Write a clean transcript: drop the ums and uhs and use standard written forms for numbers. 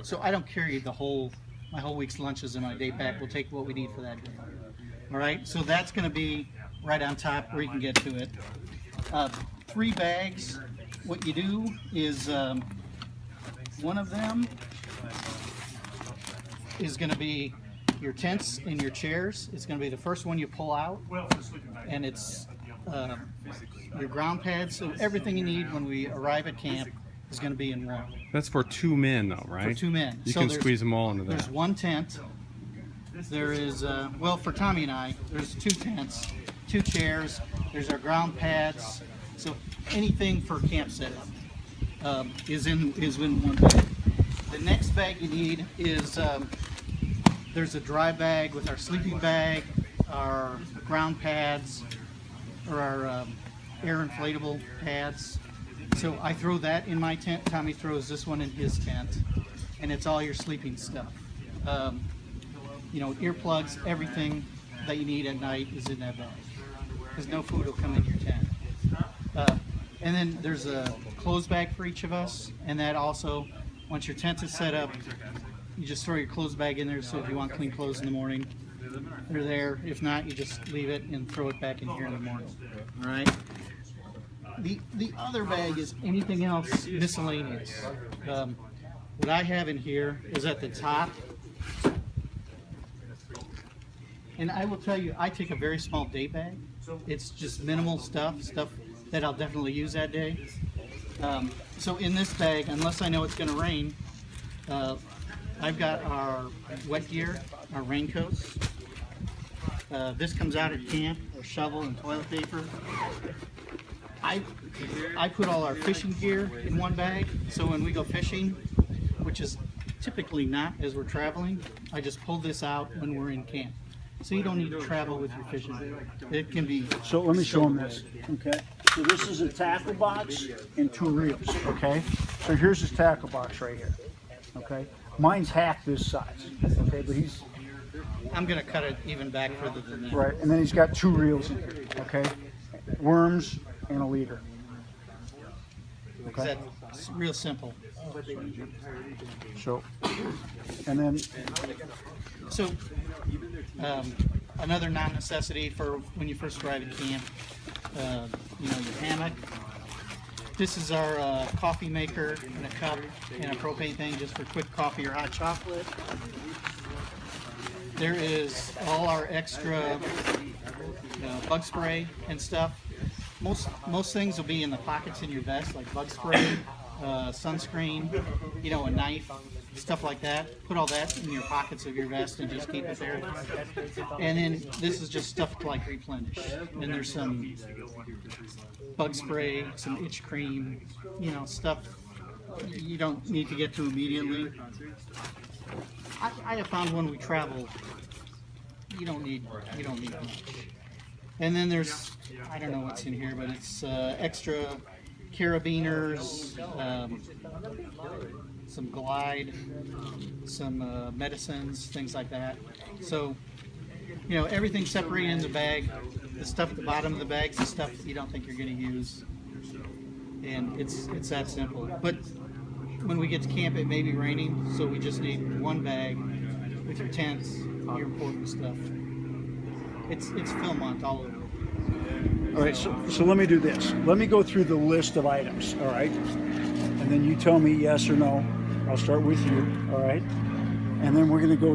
So I don't carry my whole week's lunches in my day pack. We'll take what we need for that day. All right, so that's going to be right on top where you can get to it. 3 bags. What you do is one of them is going to be your tents and your chairs. It's going to be the first one you pull out, and it's your ground pads. So everything you need when we arrive at camp is going to be in one. That's for 2 men, though, right? For 2 men. You can squeeze them all into that. There's 1 tent. There is, well, for Tommy and I, there's 2 tents, 2 chairs. There's our ground pads. So anything for camp setup is in one bag. The next bag you need is there's a dry bag with our sleeping bag, our ground pads, or our air inflatable pads. So I throw that in my tent. Tommy throws this one in his tent, and it's all your sleeping stuff. You know, earplugs, everything that you need at night is in that bag, because no food will come in your tent. And then there's a clothes bag for each of us, and that also, once your tent is set up, you just throw your clothes bag in there, so if you want clean clothes in the morning, they're there. If not, you just leave it and throw it back in here in the morning. All right? The other bag is anything else miscellaneous. What I have in here is at the top, and I will tell you, I take a very small day bag. It's just minimal stuff that I'll definitely use that day. So in this bag, unless I know it's going to rain, I've got our wet gear, our raincoats. This comes out at camp, a shovel and toilet paper. I put all our fishing gear in one bag, so when we go fishing, which is typically not as we're traveling, I just pull this out when we're in camp. So you don't need to travel with your fishing gear. It can be... So let me show them this, okay? So this is a tackle box and 2 reels, okay? So here's his tackle box right here, okay? Mine's half this size, okay? But he's... I'm going to cut it even back further than that. Right, and then he's got 2 reels in here, okay? Worms and a leader. Okay? That's real simple. So, and then... So, another non-necessity for when you first arrive at camp, you know, your hammock. This is our coffee maker and a cup and a propane thing just for quick coffee or hot chocolate. There is all our extra bug spray and stuff. Most things will be in the pockets in your vest, like bug spray, sunscreen, you know, a knife, stuff like that. Put all that in your pockets of your vest and just keep it there. And then this is just stuff to like replenish. And there's some bug spray, some itch cream, you know, stuff you don't need to get to immediately. I have found when we travel, you don't need much. And then there's, I don't know what's in here, but it's extra carabiners, some Glide, some medicines, things like that. So, you know, everything's separated in the bag. The stuff at the bottom of the bag is the stuff you don't think you're going to use. And it's that simple. But when we get to camp, it may be raining, so we just need one bag with your tents, your important stuff. It's film month all over. All right, so let me do this. Let me go through the list of items, all right? And then you tell me yes or no. I'll start with you, all right? And then we're going to go